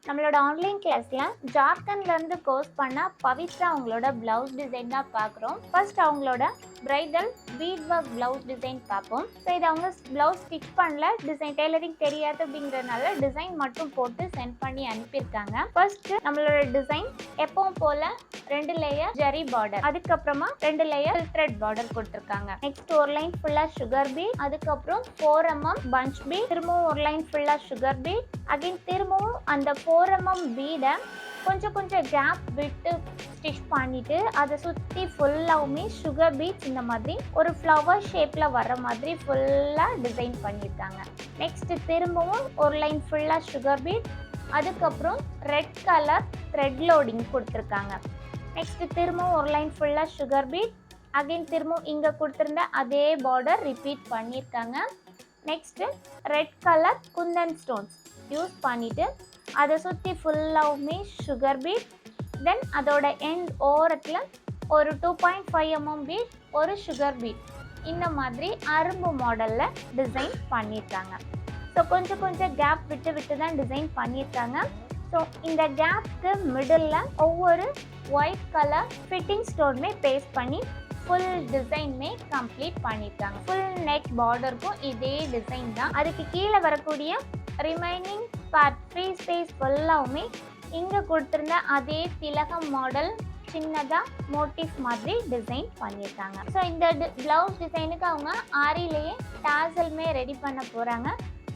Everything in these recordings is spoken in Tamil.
நம்மளோட ஆன்லைன் கிளாஸ்ல ஜார்க்கண்ட்ல இருந்து கோர்ஸ் பண்ண பவித்ரா அவங்களோட பிளவுஸ் டிசைன் தான் பார்க்குறோம். ஃபர்ஸ்ட் அவங்களோட bridal beat work blouse design பார்ப்போம். ஸோ இது அவங்க பிளவுஸ் ஸ்டிச் பண்ணல, டிசைன் டெய்லரிங் தெரியாது அப்படிங்கிறதுனால டிசைன் மட்டும் போட்டு சென்ட் பண்ணி அனுப்பியிருக்காங்க. ஃபர்ஸ்ட் நம்மளோட டிசைன் எப்பவும் போல 2 லேயர் ஜரி பார்டர், அதுக்கப்புறமா 2 லேயர் த்ரெட் பார்டர் கொடுத்துருக்காங்க. நெக்ஸ்ட் ஒரு லைன் ஃபுல்லா சுகர் பீட், அதுக்கப்புறம் 4 mm பஞ்ச் பீட், திரும்பவும் ஒரு லைன் ஃபுல்லா சுகர் பீட், அகைன் திரும்பவும் அந்த 4 mm பீடை கொஞ்சம் கேப் விட்டு ஸ்டிச் பண்ணிட்டு அதை சுற்றி ஃபுல்லாகவுமே சுகர் பீட்ஸ் இந்த மாதிரி ஒரு ஃப்ளவர் ஷேப்பில் வர மாதிரி ஃபுல்லாக டிசைன் பண்ணியிருக்காங்க. நெக்ஸ்ட் திரும்பவும் ஒரு லைன் ஃபுல்லாக சுகர் பீட், அதுக்கப்புறம் ரெட் கலர் த்ரெட் லோடிங் கொடுத்துருக்காங்க. நெக்ஸ்ட் திரும்பவும் ஒரு லைன் ஃபுல்லாக சுகர் பீட், அகைன் திரும்பவும் இங்கே கொடுத்துருந்த அதே பார்டர் ரிப்பீட் பண்ணியிருக்காங்க. Next red colour Kundan stones use பண்ணிவிட்டு அதை சுற்றி ஃபுல்லாகவுமே சுகர் பீட், தென் அதோட எண்ட் ஓரத்தில் ஒரு 2.5 mm பீட், ஒரு சுகர் பீட், இந்த மாதிரி அரும்பு மாடலில் டிசைன் பண்ணியிருக்காங்க. ஸோ கொஞ்சம் கேப் விட்டு தான் டிசைன் பண்ணியிருக்காங்க. ஸோ இந்த கேப்க்கு மிடில் ஒவ்வொரு ஒயிட் கலர் ஃபிட்டிங் ஸ்டோனுமே பேஸ்ட் பண்ணி ஃபுல் டிசைனுமே கம்ப்ளீட் பண்ணியிருக்காங்க. ஃபுல் நெக் பார்டருக்கும் இதே டிசைன் தான். அதுக்கு கீழே வரக்கூடிய ரிமைனிங் பார்ட் ஃப்ரீ ஸ்பேஸ் ஃபுல்லாகவுமே இங்கே கொடுத்துருந்த அதே திலகம் மாடல் சின்னதாக மோட்டிஃப் மாதிரி டிசைன் பண்ணியிருக்காங்க. ஸோ இந்த ப்ளவுஸ் டிசைனுக்கு அவங்க ஆரிலேயே டாசலுமே ரெடி பண்ண போகிறாங்க.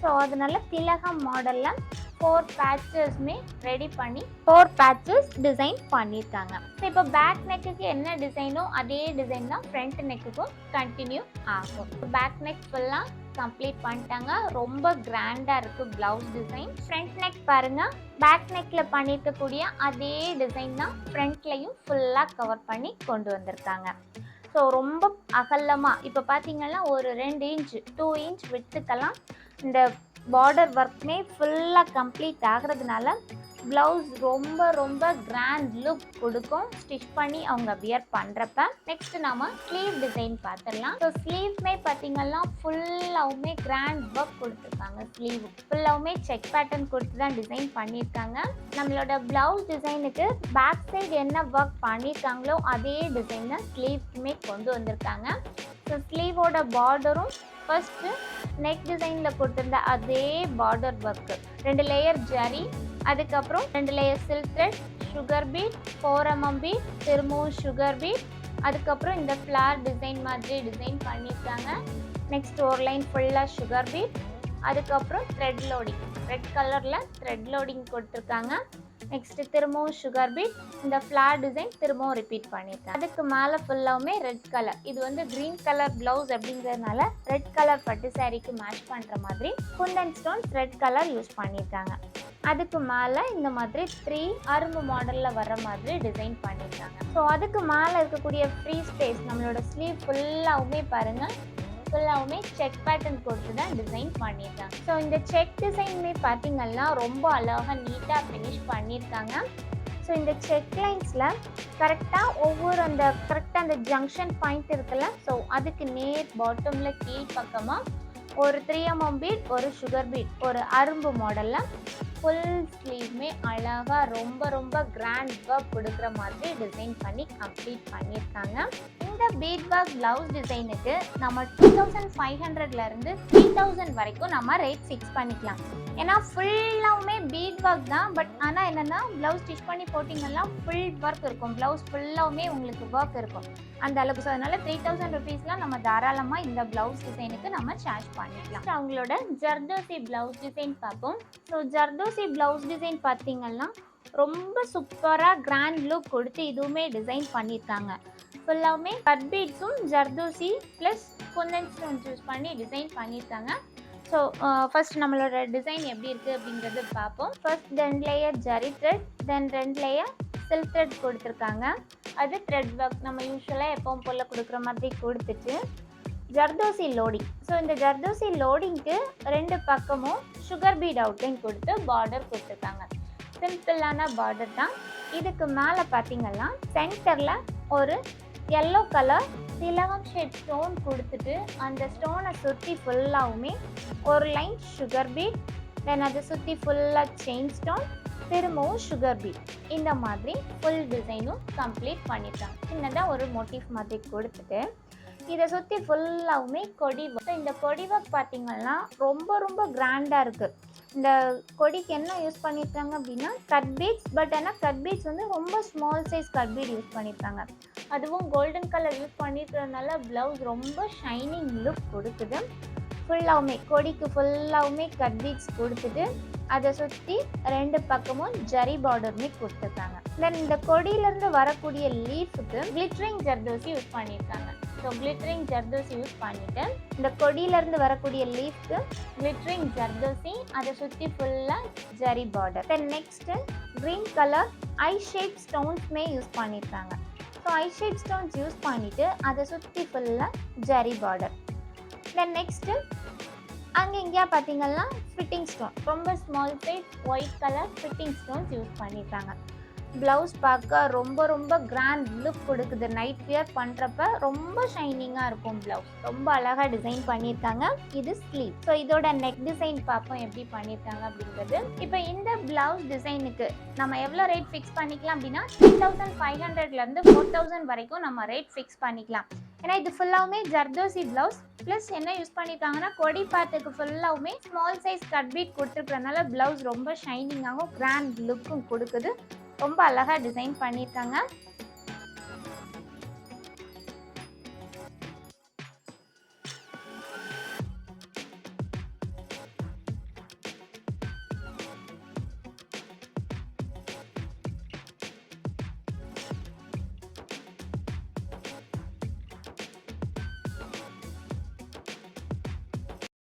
ஸோ அதனால திலகம் மாடலில் 4 பேட்சஸ்மே ரெடி பண்ணி 4 பேட்சஸ் டிசைன் பண்ணியிருக்காங்க. ஸோ இப்போ பேக் நெக்குக்கு என்ன டிசைனோ அதே டிசைன் தான் ஃப்ரண்ட் நெக்குக்கும் கண்டினியூ ஆகும். பேக் நெக் ஃபுல்லாக கம்ப்ளீட் பண்ணிட்டாங்க. ரொம்ப கிராண்டாக இருக்குது ப்ளவுஸ் டிசைன். ஃப்ரண்ட் நெக் பாருங்கள், பேக் நெக்கில் பண்ணியிருக்கக்கூடிய அதே டிசைன் தான் ஃப்ரண்ட்லையும் ஃபுல்லாக கவர் பண்ணி கொண்டு வந்திருக்காங்க. ஸோ ரொம்ப அகலமாக இப்போ பார்த்தீங்கன்னா ஒரு 2 இன்ச் 2 இன்ச் விட்டுக்கலாம் இந்த பார்டர் ஒர்க்குமே ஃபுல்லாக கம்ப்ளீட் ஆகிறதுனால ப்ளவுஸ் ரொம்ப கிராண்ட் லுக் கொடுக்கும் ஸ்டிச் பண்ணி அவங்க வியர் பண்ணுறப்ப. நெக்ஸ்ட் நம்ம ஸ்லீவ் டிசைன் பார்த்துடலாம். ஸோ ஸ்லீவ்மே பார்த்தீங்கன்னா ஃபுல்லாகவுமே கிராண்ட் ஒர்க் கொடுத்துருக்காங்க. ஸ்லீவ் ஃபுல்லாகவுமே செக் பேட்டர்ன் கொடுத்து தான் டிசைன் பண்ணியிருக்காங்க. நம்மளோட ப்ளவுஸ் டிசைனுக்கு பேக் சைடு என்ன ஒர்க் பண்ணியிருக்காங்களோ அதே டிசைனை ஸ்லீவ்க்குமே கொண்டு வந்திருக்காங்க. ஸோ ஸ்லீவோட பார்டரும் ஃபர்ஸ்ட்டு நெக் டிசைனில் கொடுத்துருந்த அதே பார்டர் ஒர்க்கு, 2 லேயர் ஜரி, அதுக்கப்புறம் 2 layer silk thread, sugar bead, 4 mm bead, திரும்பவும் சுகர் பீட், அதுக்கப்புறம் இந்த ஃப்ளார் டிசைன் மாதிரி டிசைன் பண்ணியிருக்காங்க. நெக்ஸ்ட் ஒரு லைன் ஃபுல்லாக சுகர் பீட், அதுக்கப்புறம் த்ரெட் லோடிங், ரெட் கலரில் த்ரெட் லோடிங் கொடுத்துருக்காங்க. நெக்ஸ்ட்டு திரும்பவும் சுகர் பீட், இந்த ஃப்ளார் டிசைன் திரும்பவும் ரிப்பீட் பண்ணியிருக்காங்க. அதுக்கு மேலே ஃபுல்லாகவுமே ரெட் கலர், இது வந்து க்ரீன் கலர் ப்ளவுஸ் அப்படிங்கிறதுனால ரெட் கலர் பட்டு சாரீக்கு மேட்ச் பண்ணுற மாதிரி kundan stone red colour use பண்ணியிருக்காங்க. அதுக்கு மேலே இந்த மாதிரி 3 அரும்பு மாடலில் வர மாதிரி டிசைன் பண்ணியிருக்காங்க. ஸோ அதுக்கு மேலே இருக்கக்கூடிய ஃப்ரீ ஸ்பேஸ் நம்மளோட ஸ்லீவ் ஃபுல்லாகவுமே பாருங்கள், ஃபுல்லாகவுமே செக் பேட்டர்ன் கொடுத்து தான் டிசைன் பண்ணியிருக்காங்க. ஸோ இந்த செக் டிசைனுமே பார்த்தீங்கன்னா ரொம்ப அழகாக நீட்டாக ஃபினிஷ் பண்ணியிருக்காங்க. ஸோ இந்த செக் லைன்ஸில் கரெக்டாக ஒவ்வொரு கரெக்டாக அந்த ஜங்ஷன் பாயிண்ட் இருக்குல்ல, ஸோ அதுக்கு நேர் பாட்டமில் கீழ் பக்கமாக ஒரு 3 mm பீட், ஒரு சுகர் பீட், ஒரு அரும்பு மாடலில் ஃபுல் ஸ்லீவ்மே அழகாக ரொம்ப கிராண்ட் ஒர்க் கொடுக்குற மாதிரி டிசைன் பண்ணி கம்ப்ளீட் பண்ணியிருக்காங்க. இந்த பீட் ஒர்க் ப்ளவுஸ் டிசைனுக்கு நம்ம 2500லேருந்து 3000 வரைக்கும் நம்ம ரேட் ஃபிக்ஸ் பண்ணிக்கலாம். ஏன்னா ஃபுல்லாகவுமே பீட் ஒர்க் தான். பட் ஆனால் என்னென்னா ப்ளவுஸ் ஸ்டிச் பண்ணி போட்டிங்கன்னா ஃபுல் ஒர்க் இருக்கும், ப்ளவுஸ் ஃபுல்லாகவுமே உங்களுக்கு ஒர்க் இருக்கும் அந்த அளவுக்கு. ஸோ அதனால் 3000 ருபீஸ்லாம் நம்ம தாராளமாக இந்த ப்ளவுஸ் டிசைனுக்கு நம்ம சார்ஜ் பண்ணிக்கலாம். அவங்களோட ஜர்தோசி ப்ளவுஸ் டிசைன் பார்ப்போம். ஸோ ஜர்தோசி ப்ளவுஸ் டிசைன் பார்த்தீங்கன்னா ரொம்ப சூப்பராக கிராண்ட் லுக் கொடுத்து இதுவுமே டிசைன் பண்ணியிருக்காங்க. ஃபுல்லாகவுமே கட் பீட்ஸும் zardozi plus kundan stones use பண்ணி டிசைன் பண்ணியிருக்காங்க. ஸோ ஃபர்ஸ்ட் நம்மளோட டிசைன் எப்படி இருக்குது அப்படிங்கிறது பார்ப்போம். First 2 layer zari thread, then 2 layer silk thread கொடுத்துருக்காங்க. அது த்ரெட் ஒர்க் நம்ம யூஸ்வலாக எப்பவும் போல் கொடுக்குற மாதிரி கொடுத்துட்டு ஜர்தோசி லோடிங். ஸோ இந்த ஜர்தோசி லோடிங்க்கு 2 பக்கமும் சுகர் பீட் அவுட்லைன் கொடுத்து பார்டர் கொடுத்துருக்காங்க. சிம்பிளான பார்டர் தான். இதுக்கு மேலே பார்த்தீங்கன்னா சென்டரில் ஒரு yellow கலர் திலகம் ஷேட் ஸ்டோன் கொடுத்துட்டு அந்த ஸ்டோனை சுற்றி ஃபுல்லாகவுமே ஒரு லைன் சுகர் பீட், தென் அதை சுற்றி ஃபுல்லாக செயின் ஸ்டோன், திரும்பவும் சுகர் பீட் இந்த மாதிரி ஃபுல் டிசைனும் கம்ப்ளீட் பண்ணிட்டாங்க. சின்னதாக ஒரு மோட்டிவ் மாதிரி கொடுத்துட்டு இதை சுற்றி ஃபுல்லாகவுமே கொடி ஒர்க். இந்த கொடி ஒர்க் பார்த்திங்கன்னா ரொம்ப ரொம்ப கிராண்டாக இருக்குது. இந்த கொடிக்கு என்ன யூஸ் பண்ணியிருக்காங்க அப்படின்னா கட் பீட்ஸ். பட் ஆனால் கட் பீட்ஸ் வந்து ரொம்ப small size cut beat use பண்ணியிருக்காங்க. அதுவும் கோல்டன் கலர் யூஸ் பண்ணிக்கிறதுனால ப்ளவுஸ் ரொம்ப ஷைனிங் லுக் கொடுக்குது. ஃபுல்லாகவுமே கொடிக்கு ஃபுல்லாகவுமே கட் பீட்ஸ் கொடுத்துட்டு அதை சுற்றி 2 பக்கமும் ஜரி பார்டருமே கொடுத்துருக்காங்க. தென் இந்த கொடியிலேருந்து வரக்கூடிய லீஃபுக்கு கிளிட்டரிங் ஜர்தோசி யூஸ் பண்ணியிருக்காங்க. ஸோ கிளிட்டரிங் ஜர்தோசி யூஸ் பண்ணிவிட்டு இந்த கொடியிலேருந்து வரக்கூடிய லீஃப்க்கு கிளிட்டரிங் ஜர்தோசி, அதை சுற்றி ஃபுல்லாக zari border. Then next green colour eye shape ஸ்டோன்ஸுமே யூஸ் பண்ணியிருக்காங்க. So eye shape stones use பண்ணிவிட்டு அதை சுற்றி ஃபுல்லாக ஜரி பார்டர். தென் நெக்ஸ்ட்டு அங்கே இங்கேயா பார்த்தீங்கன்னா ஃபிட்டிங் ஸ்டோன், ரொம்ப small size white colour fitting stones use பண்ணியிருக்காங்க. ப்ளவுஸ் பார்க்க ரொம்ப ரொம்ப கிராண்ட் லுக் கொடுக்குது. நைட் வியர் பண்ணுறப்ப ரொம்ப ஷைனிங்காக இருக்கும். ப்ளவுஸ் ரொம்ப அழகாக டிசைன் பண்ணியிருக்காங்க. இது ஸ்லீவ். ஸோ இதோட நெக் டிசைன் பார்ப்போம் எப்படி பண்ணியிருக்காங்க அப்படிங்கிறது. இப்போ இந்த ப்ளவுஸ் டிசைனுக்கு நம்ம எவ்வளோ ரேட் ஃபிக்ஸ் பண்ணிக்கலாம் அப்படின்னா 3500லேருந்து 4000 வரைக்கும் நம்ம ரேட் ஃபிக்ஸ் பண்ணிக்கலாம். ஏன்னா இது ஃபுல்லாகவுமே ஜர்தோசி ப்ளவுஸ் ப்ளஸ் என்ன யூஸ் பண்ணியிருக்காங்கன்னா கொடி பார்ட்டுக்கு ஃபுல்லாகவுமே ஸ்மால் சைஸ் கட் பீட் கொடுத்துருக்கறனால ப்ளவுஸ் ரொம்ப ஷைனிங்காகவும் கிராண்ட் லுக்கும் கொடுக்குது. ரொம்ப அழகாக டிசைன் பண்ணியிருக்காங்க.